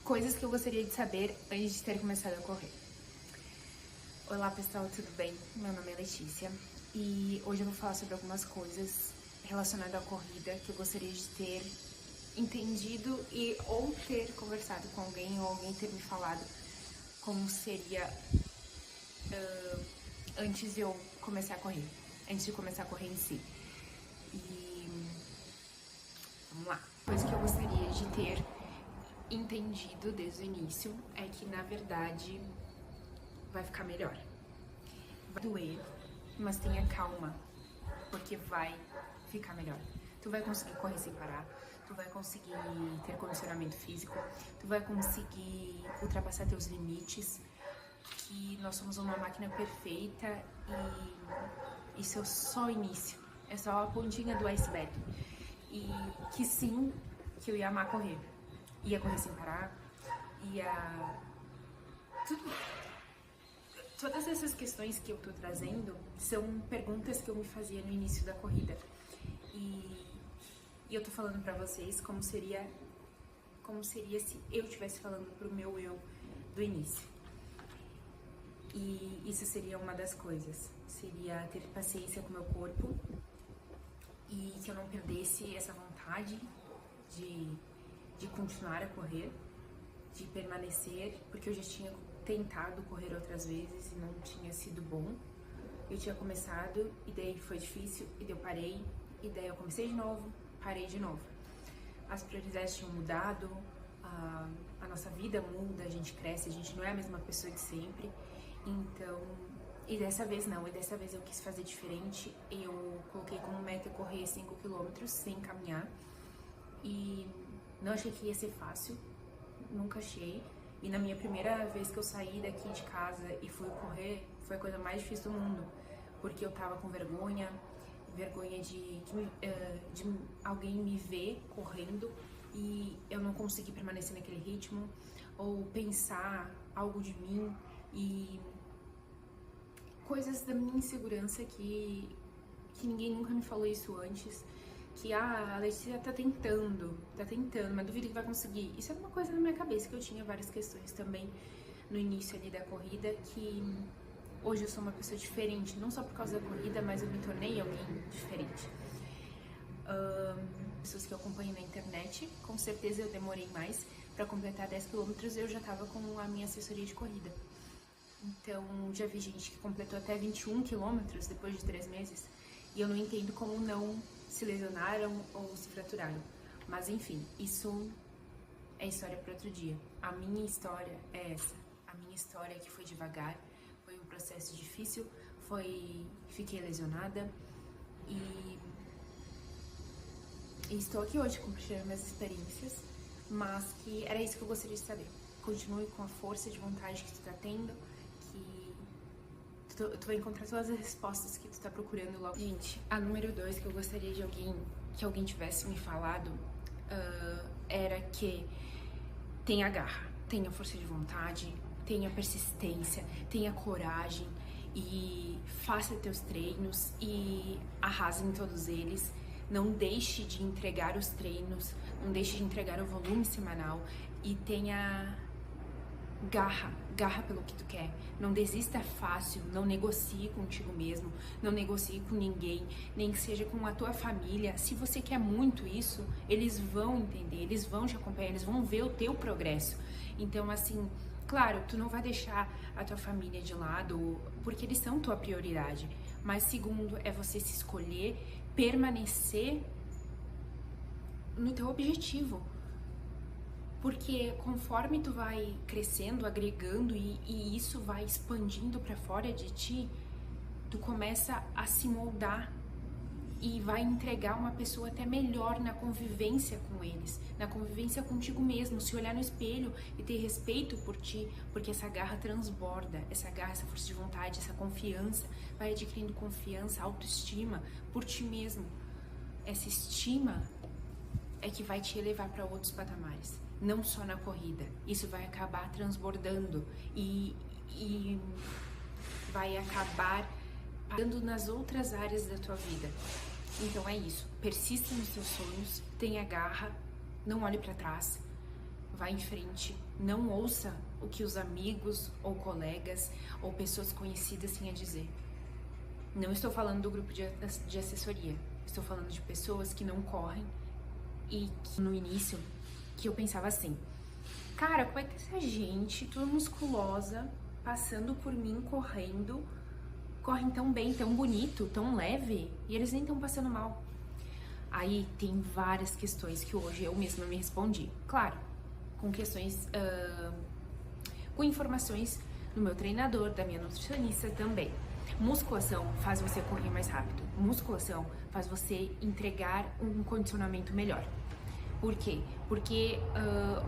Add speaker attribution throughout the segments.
Speaker 1: Coisas que eu gostaria de saber antes de ter começado a correr. Olá pessoal, tudo bem? Meu nome é Letícia e hoje eu vou falar sobre algumas coisas relacionadas à corrida que eu gostaria de ter entendido e ou ter conversado com alguém ou alguém ter me falado como seria antes de eu começar a correr, antes de começar a correr em si. E vamos lá. Coisa que eu gostaria de ter entendido desde o início é que, na verdade, vai ficar melhor. Vai doer, mas tenha calma, porque vai ficar melhor. Tu vai conseguir correr sem parar, tu vai conseguir ter condicionamento físico, tu vai conseguir ultrapassar teus limites, que nós somos uma máquina perfeita e isso é só o início, é só a pontinha do iceberg. E que sim, que eu ia amar correr. Ia correr sem parar, ia... Todas essas questões que eu tô trazendo são perguntas que eu me fazia no início da corrida. E eu tô falando pra vocês como seria se eu estivesse falando pro meu eu do início. E isso seria uma das coisas. Seria ter paciência com o meu corpo e que eu não perdesse essa vontade de continuar a correr, de permanecer, porque eu já tinha tentado correr outras vezes e não tinha sido bom. Eu tinha começado e daí foi difícil, e daí eu parei, e daí eu comecei de novo, parei de novo. As prioridades tinham mudado, a nossa vida muda, a gente cresce, a gente não é a mesma pessoa de sempre. Então, e dessa vez não, e dessa vez eu quis fazer diferente. Eu coloquei como meta correr 5 km sem caminhar e não achei que ia ser fácil, nunca achei. E na minha primeira vez que eu saí daqui de casa e fui correr, foi a coisa mais difícil do mundo, porque eu tava com vergonha de alguém me ver correndo e eu não consegui permanecer naquele ritmo, ou pensar algo de mim e coisas da minha insegurança que ninguém nunca me falou isso antes. Que a Letícia tá tentando, mas duvido que vai conseguir. Isso era uma coisa na minha cabeça, que eu tinha várias questões também no início ali da corrida, que hoje eu sou uma pessoa diferente, não só por causa da corrida, mas eu me tornei alguém diferente. Pessoas que eu acompanho na internet, com certeza eu demorei mais pra completar 10 km, eu já tava com a minha assessoria de corrida. Então, já vi gente que completou até 21 km depois de 3 meses, e eu não entendo como não se lesionaram ou se fraturaram. Mas enfim, isso é história para outro dia. A minha história é essa. A minha história é que foi devagar, foi um processo difícil, fiquei lesionada e estou aqui hoje compartilhando minhas experiências, mas que era isso que eu gostaria de saber. Continue com a força de vontade que tu tá tendo, que tu vai encontrar todas as respostas que tu tá procurando logo. Gente, a número 2 que eu gostaria que alguém tivesse me falado era que tenha garra, tenha força de vontade, tenha persistência, tenha coragem e faça teus treinos e arrase em todos eles. Não deixe de entregar os treinos, não deixe de entregar o volume semanal e tenha garra pelo que tu quer. Não desista fácil, não negocie contigo mesmo, não negocie com ninguém, nem que seja com a tua família. Se você quer muito isso, eles vão entender, eles vão te acompanhar, eles vão ver o teu progresso. Então, assim, claro, tu não vai deixar a tua família de lado, porque eles são tua prioridade. Mas segundo, é você se escolher, permanecer no teu objetivo. Porque conforme tu vai crescendo, agregando e isso vai expandindo pra fora de ti, tu começa a se moldar e vai entregar uma pessoa até melhor na convivência com eles, na convivência contigo mesmo, se olhar no espelho e ter respeito por ti, porque essa garra transborda, essa garra, essa força de vontade, essa confiança, vai adquirindo confiança, autoestima por ti mesmo. Essa estima é que vai te elevar para outros patamares, não só na corrida. Isso vai acabar transbordando e vai acabar pagando nas outras áreas da tua vida. Então é isso, persista nos teus sonhos, tenha garra, não olhe para trás, vá em frente, não ouça o que os amigos ou colegas ou pessoas conhecidas têm a dizer. Não estou falando do grupo de assessoria, estou falando de pessoas que não correm e que no início que eu pensava assim, cara, como é que essa gente, toda musculosa, passando por mim, correndo, correm tão bem, tão bonito, tão leve, e eles nem estão passando mal. Aí tem várias questões que hoje eu mesma me respondi. Claro, com questões, com informações do meu treinador, da minha nutricionista também. Musculação faz você correr mais rápido. Musculação faz você entregar um condicionamento melhor. Por quê? Porque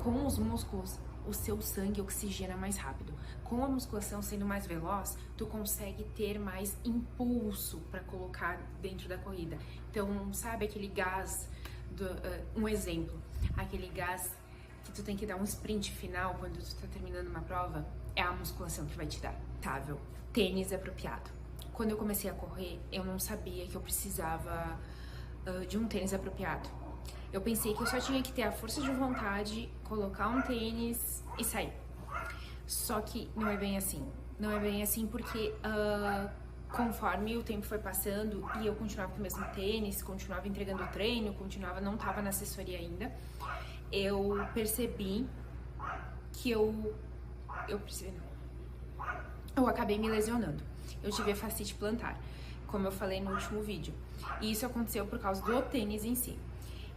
Speaker 1: com os músculos, o seu sangue oxigena mais rápido. Com a musculação sendo mais veloz, tu consegue ter mais impulso para colocar dentro da corrida. Então, sabe aquele gás, um exemplo, aquele gás que tu tem que dar um sprint final quando tu tá terminando uma prova, é a musculação que vai te dar. Tável. Tênis apropriado. Quando eu comecei a correr, eu não sabia que eu precisava de um tênis apropriado. Eu pensei que eu só tinha que ter a força de vontade, colocar um tênis e sair. Só que não é bem assim. Não é bem assim porque conforme o tempo foi passando e eu continuava com o mesmo tênis, continuava entregando o treino, não estava na assessoria ainda, eu percebi que eu acabei me lesionando. Eu tive a fascite plantar, como eu falei no último vídeo. E isso aconteceu por causa do tênis em si.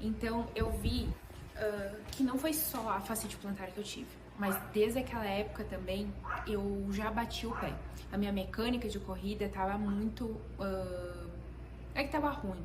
Speaker 1: Então eu vi que não foi só a fascite plantar que eu tive, mas desde aquela época também eu já bati o pé. A minha mecânica de corrida tava muito... é que tava ruim.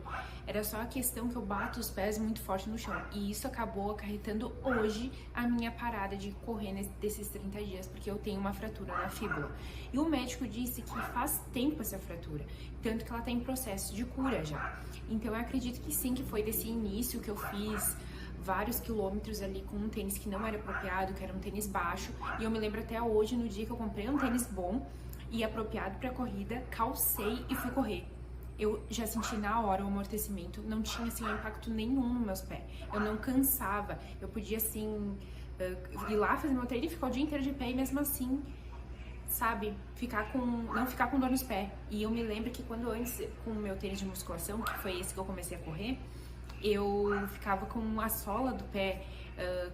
Speaker 1: Era só a questão que eu bato os pés muito forte no chão. E isso acabou acarretando hoje a minha parada de correr desses 30 dias, porque eu tenho uma fratura na fíbula. E o médico disse que faz tempo essa fratura, tanto que ela tá em processo de cura já. Então eu acredito que sim, que foi desse início que eu fiz vários quilômetros ali com um tênis que não era apropriado, que era um tênis baixo. E eu me lembro até hoje, no dia que eu comprei um tênis bom e apropriado pra corrida, calcei e fui correr. Eu já senti na hora o amortecimento, não tinha assim impacto nenhum nos meus pés. Eu não cansava, eu podia assim ir lá fazer meu treino e ficar o dia inteiro de pé e mesmo assim, sabe, não ficar com dor nos pés. E eu me lembro que quando antes, com o meu tênis de musculação, que foi esse que eu comecei a correr, eu ficava com a sola do pé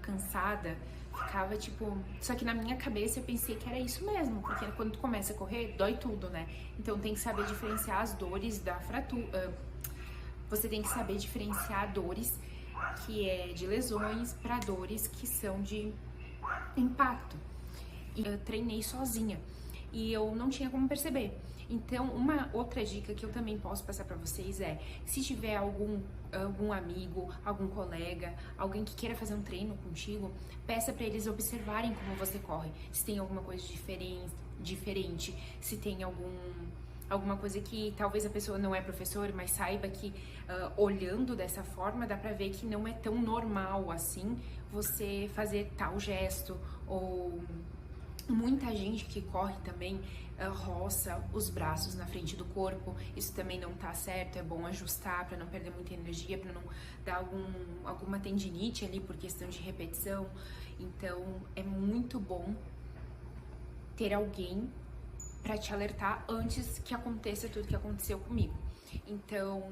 Speaker 1: cansada, ficava tipo... Só que na minha cabeça eu pensei que era isso mesmo, porque quando tu começa a correr, dói tudo, né? Então tem que saber diferenciar as dores da fratura. Você tem que saber diferenciar dores que é de lesões para dores que são de impacto. E eu treinei sozinha e eu não tinha como perceber. Então, uma outra dica que eu também posso passar pra vocês é, se tiver algum amigo, algum colega, alguém que queira fazer um treino contigo, peça pra eles observarem como você corre, se tem alguma coisa diferente, se tem alguma coisa que talvez a pessoa não é professor, mas saiba que olhando dessa forma dá pra ver que não é tão normal assim você fazer tal gesto. Ou muita gente que corre também roça os braços na frente do corpo. Isso também não tá certo, é bom ajustar para não perder muita energia, para não dar alguma tendinite ali por questão de repetição. Então é muito bom ter alguém para te alertar antes que aconteça tudo que aconteceu comigo. Então,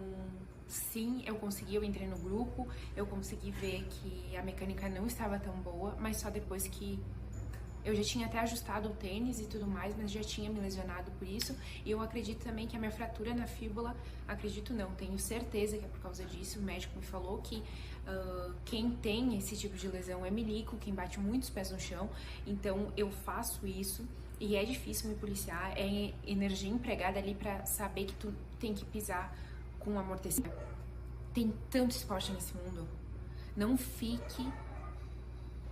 Speaker 1: sim, eu entrei no grupo, eu consegui ver que a mecânica não estava tão boa, mas só depois que eu já tinha até ajustado o tênis e tudo mais, mas já tinha me lesionado por isso. E eu acredito também que a minha fratura na fíbula, tenho certeza que é por causa disso. O médico me falou que quem tem esse tipo de lesão é milico, quem bate muitos pés no chão. Então eu faço isso e é difícil me policiar, é energia empregada ali pra saber que tu tem que pisar com amortecimento. Tem tanto esporte nesse mundo. Não fique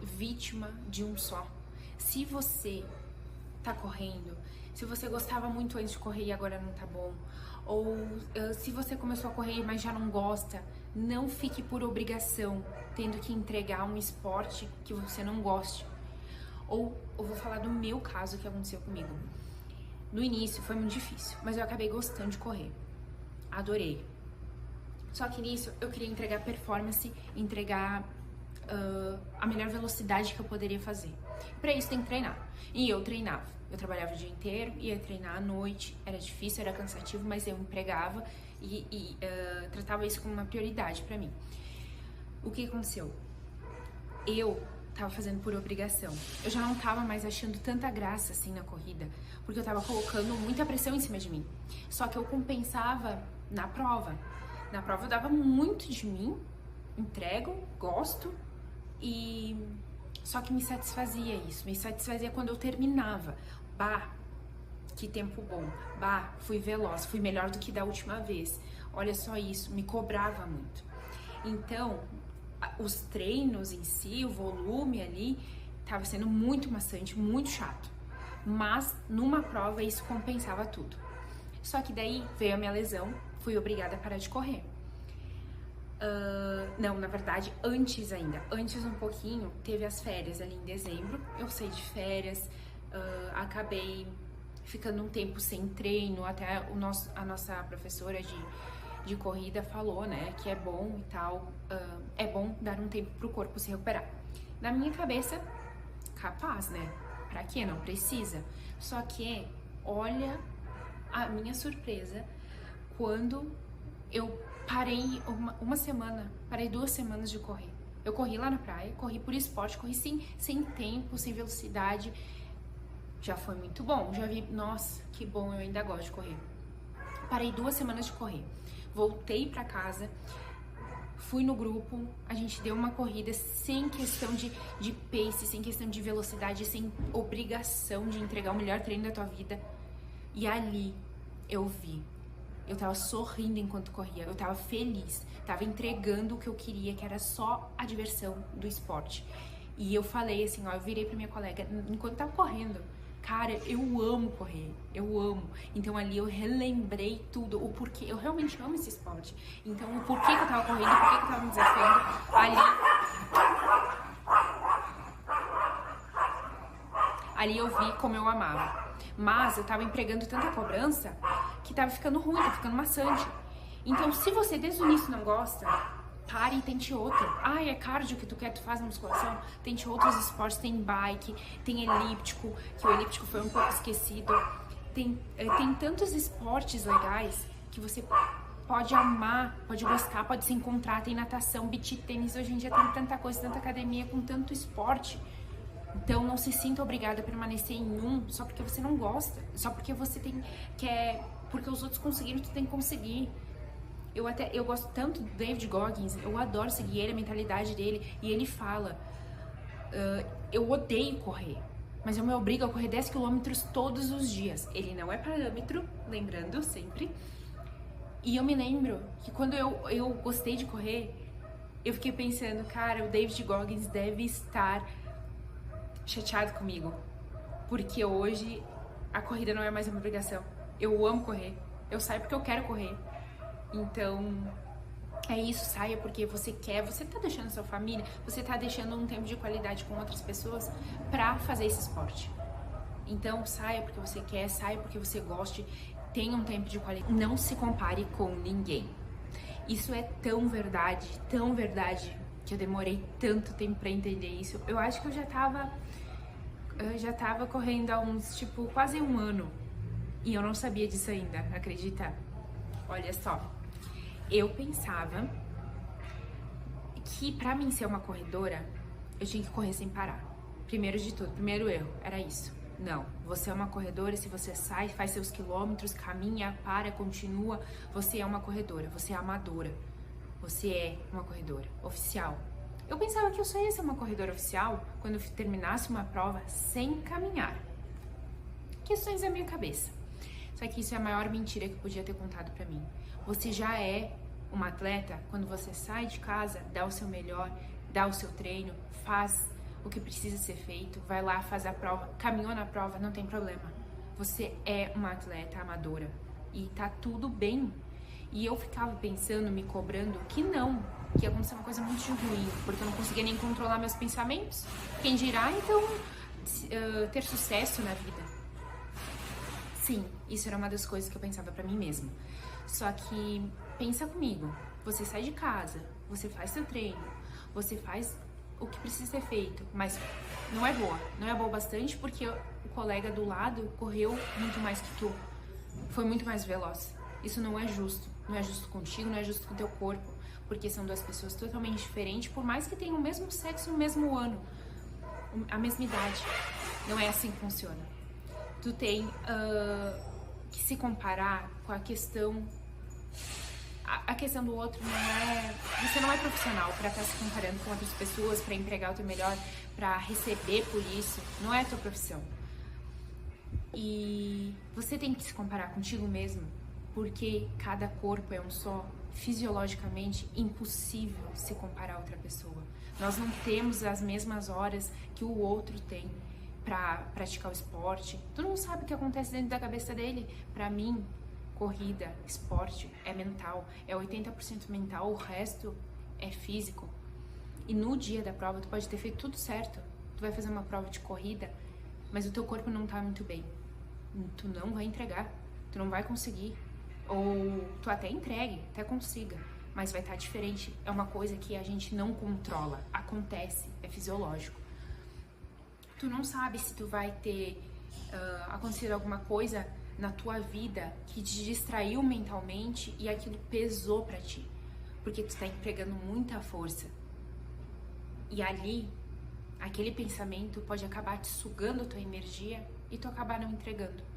Speaker 1: vítima de um só. Se você tá correndo, se você gostava muito antes de correr e agora não tá bom, ou se você começou a correr mas já não gosta, não fique por obrigação tendo que entregar um esporte que você não goste. Ou eu vou falar do meu caso que aconteceu comigo. No início foi muito difícil, mas eu acabei gostando de correr. Adorei. Só que nisso eu queria entregar performance, entregar a melhor velocidade que eu poderia fazer. Para isso tem que treinar. E eu treinava. Eu trabalhava o dia inteiro, ia treinar à noite. Era difícil, era cansativo, mas eu empregava e tratava isso como uma prioridade para mim. O que aconteceu? Eu tava fazendo por obrigação. Eu já não tava mais achando tanta graça assim na corrida, porque eu tava colocando muita pressão em cima de mim. Só que eu compensava na prova. Na prova eu dava muito de mim, entrego, gosto, e só que me satisfazia isso. Me satisfazia quando eu terminava. Bah, que tempo bom. Bah, fui veloz, fui melhor do que da última vez. Olha só isso, me cobrava muito. Então, os treinos em si, o volume ali, tava sendo muito maçante, muito chato. Mas, numa prova, isso compensava tudo. Só que daí veio a minha lesão, fui obrigada a parar de correr. Não, na verdade, antes ainda. Antes um pouquinho, teve as férias ali em dezembro. Eu saí de férias, acabei ficando um tempo sem treino. Até a nossa professora de corrida falou, né, que é bom e tal, é bom dar um tempo pro corpo se recuperar. Na minha cabeça, capaz, né? Pra quê? Não precisa. Só que, olha a minha surpresa quando eu parei uma semana, parei 2 semanas de correr. Eu corri lá na praia, corri por esporte, corri sem tempo, sem velocidade. Já foi muito bom, já vi, nossa, que bom, eu ainda gosto de correr. Parei 2 semanas de correr. Voltei pra casa, fui no grupo, a gente deu uma corrida sem questão de pace, sem questão de velocidade, sem obrigação de entregar o melhor treino da tua vida. E ali eu vi, eu tava sorrindo enquanto corria, eu tava feliz, tava entregando o que eu queria, que era só a diversão do esporte. E eu falei assim, ó, eu virei pra minha colega, enquanto tava correndo, cara, eu amo correr, eu amo. Então ali eu relembrei tudo, o porquê, eu realmente amo esse esporte. Então o porquê que eu tava correndo, o porquê que eu tava me desafiando, ali eu vi como eu amava. Mas eu tava empregando tanta cobrança que tava ficando ruim, tava ficando maçante. Então se você desde o início não gosta, pare e tente outro. É cardio que tu quer, tu faz na musculação, tente outros esportes, tem bike, tem elíptico, que o elíptico foi um pouco esquecido. Tem tantos esportes legais que você pode amar, pode gostar, pode se encontrar. Tem natação, beach tênis, hoje em dia tem tanta coisa, tanta academia com tanto esporte. Então não se sinta obrigada a permanecer em um só porque você não gosta, só porque você quer, porque os outros conseguiram, tu tem que conseguir. Eu gosto tanto do David Goggins, eu adoro seguir ele, a mentalidade dele, e ele fala, eu odeio correr, mas eu me obrigo a correr 10 quilômetros todos os dias. Ele não é parâmetro, lembrando sempre. E eu me lembro que quando eu gostei de correr, eu fiquei pensando, cara, o David Goggins deve estar chateado comigo, porque hoje a corrida não é mais uma obrigação. Eu amo correr, eu saio porque eu quero correr. Então, é isso, saia porque você quer, você tá deixando sua família, você tá deixando um tempo de qualidade com outras pessoas pra fazer esse esporte. Então, saia porque você quer, saia porque você goste, tenha um tempo de qualidade. Não se compare com ninguém. Isso é tão verdade, que eu demorei tanto tempo pra entender isso. Eu acho que eu já tava correndo há uns, quase 1 ano. E eu não sabia disso ainda, acredita? Olha só. Eu pensava que pra mim ser uma corredora, eu tinha que correr sem parar. Primeiro de tudo, primeiro erro, era isso. Não, você é uma corredora, se você sai, faz seus quilômetros, caminha, para, continua, você é uma corredora, você é amadora. Você é uma corredora oficial. Eu pensava que eu só ia ser uma corredora oficial quando eu terminasse uma prova sem caminhar. Questões da minha cabeça. Só que isso é a maior mentira que eu podia ter contado pra mim. Você já é uma atleta quando você sai de casa, dá o seu melhor, dá o seu treino, faz o que precisa ser feito, vai lá, faz a prova, caminhou na prova, não tem problema. Você é uma atleta amadora e tá tudo bem. E eu ficava pensando, me cobrando, que não, que ia acontecer uma coisa muito ruim, porque eu não conseguia nem controlar meus pensamentos. Quem dirá, então, ter sucesso na vida. Sim, isso era uma das coisas que eu pensava pra mim mesma. Só que, pensa comigo, você sai de casa, você faz seu treino, você faz o que precisa ser feito, mas não é boa o bastante porque o colega do lado correu muito mais que tu, foi muito mais veloz. Isso não é justo contigo, não é justo com o teu corpo, porque são duas pessoas totalmente diferentes, por mais que tenham o mesmo sexo e o mesmo ano, a mesma idade. Não é assim que funciona. Tu tem que se comparar com a questão. A questão do outro não é... Você não é profissional para estar se comparando com outras pessoas, para entregar o teu melhor, para receber por isso. Não é a tua profissão. E você tem que se comparar contigo mesmo, porque cada corpo é um só. Fisiologicamente, impossível se comparar a outra pessoa. Nós não temos as mesmas horas que o outro tem para praticar o esporte. Tu não sabe o que acontece dentro da cabeça dele. Para mim, corrida, esporte é mental, é 80% mental, o resto é físico. E no dia da prova, tu pode ter feito tudo certo. Tu vai fazer uma prova de corrida, mas o teu corpo não tá muito bem. Tu não vai entregar, tu não vai conseguir. Ou tu até entregue, até consiga, mas vai estar diferente. É uma coisa que a gente não controla, acontece, é fisiológico. Tu não sabe se tu vai ter acontecido alguma coisa na tua vida que te distraiu mentalmente e aquilo pesou pra ti, porque tu tá empregando muita força. E ali, aquele pensamento pode acabar te sugando a tua energia e tu acabar não entregando.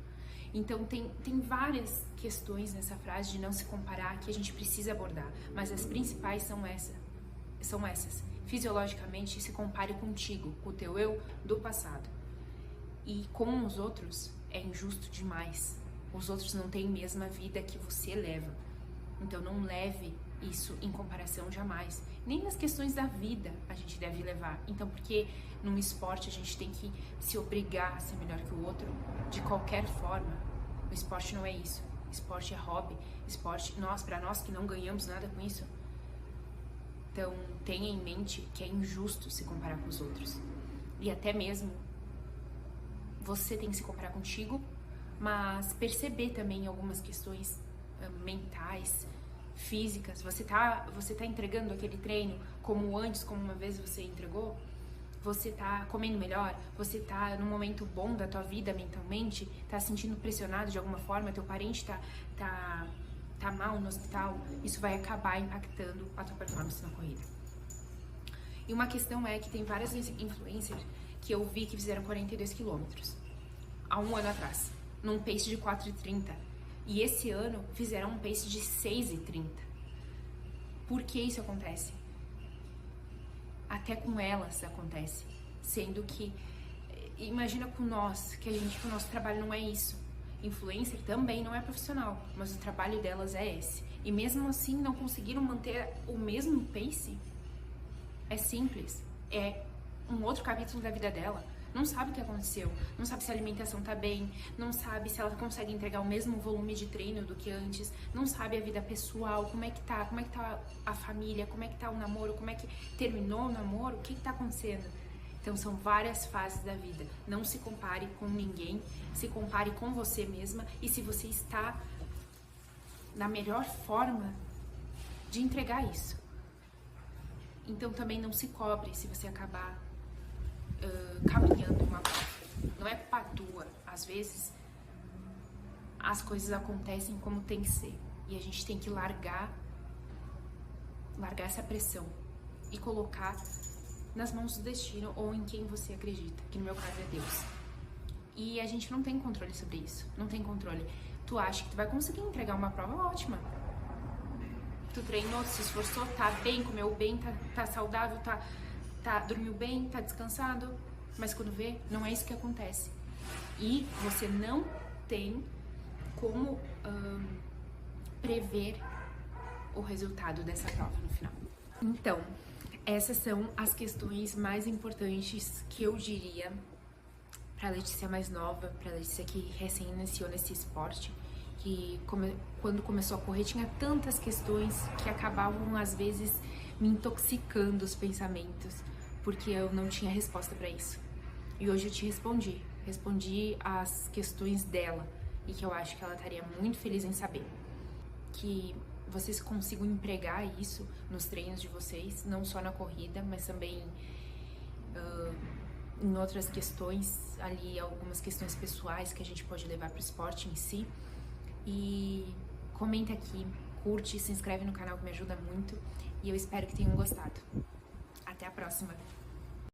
Speaker 1: Então tem várias questões nessa frase de não se comparar que a gente precisa abordar, mas as principais são essas. Fisiologicamente, se compare contigo, com o teu eu do passado. E com os outros é injusto demais. Os outros não têm a mesma vida que você leva. Então não leve isso em comparação jamais. Nem nas questões da vida a gente deve levar. Então, porque num esporte a gente tem que se obrigar a ser melhor que o outro de qualquer forma. O esporte não é isso. Esporte é hobby. Esporte, para nós que não ganhamos nada com isso. Então, tenha em mente que é injusto se comparar com os outros. E até mesmo você tem que se comparar contigo, mas perceber também algumas questões mentais, físicas. Você tá entregando aquele treino como antes, como uma vez você entregou? Você tá comendo melhor? Você tá num momento bom da tua vida mentalmente? Tá se sentindo pressionado de alguma forma? Teu parente tá mal no hospital? Isso vai acabar impactando a tua performance na corrida. E uma questão é que tem várias influencers que eu vi que fizeram 42 quilômetros há um ano atrás, num pace de 4:30. E esse ano fizeram um pace de 6:30. Por que isso acontece? Até com elas acontece. Sendo que, imagina com nós, que o nosso trabalho não é isso. Influencer também não é profissional, mas o trabalho delas é esse. E mesmo assim não conseguiram manter o mesmo pace. É simples. É um outro capítulo da vida dela. Não sabe o que aconteceu, não sabe se a alimentação tá bem, não sabe se ela consegue entregar o mesmo volume de treino do que antes, não sabe a vida pessoal, como é que tá a família, como é que tá o namoro, como é que terminou o namoro, o que tá acontecendo. Então são várias fases da vida. Não se compare com ninguém, se compare com você mesma e se você está na melhor forma de entregar isso. Então também não se cobre se você acabar caminhando uma prova. Não é culpa tua. Às vezes as coisas acontecem como tem que ser e a gente tem que largar essa pressão e colocar nas mãos do destino ou em quem você acredita, que no meu caso é Deus. E a gente não tem controle sobre isso, não tem controle. Tu acha que tu vai conseguir entregar uma prova ótima, tu treinou, se esforçou, tá bem, comeu bem, tá saudável, dormiu bem, tá descansado, mas quando vê, não é isso que acontece. E você não tem como prever o resultado dessa prova no final. Então, essas são as questões mais importantes que eu diria para a Letícia mais nova, para a Letícia que recém iniciou nesse esporte, que quando começou a correr tinha tantas questões que acabavam às vezes me intoxicando os pensamentos, porque eu não tinha resposta para isso. E hoje eu te respondi as questões dela e que eu acho que ela estaria muito feliz em saber. Que vocês consigam empregar isso nos treinos de vocês, não só na corrida, mas também em outras questões, ali algumas questões pessoais que a gente pode levar para o esporte em si. E comenta aqui, curte, se inscreve no canal que me ajuda muito, e eu espero que tenham gostado. Até a próxima!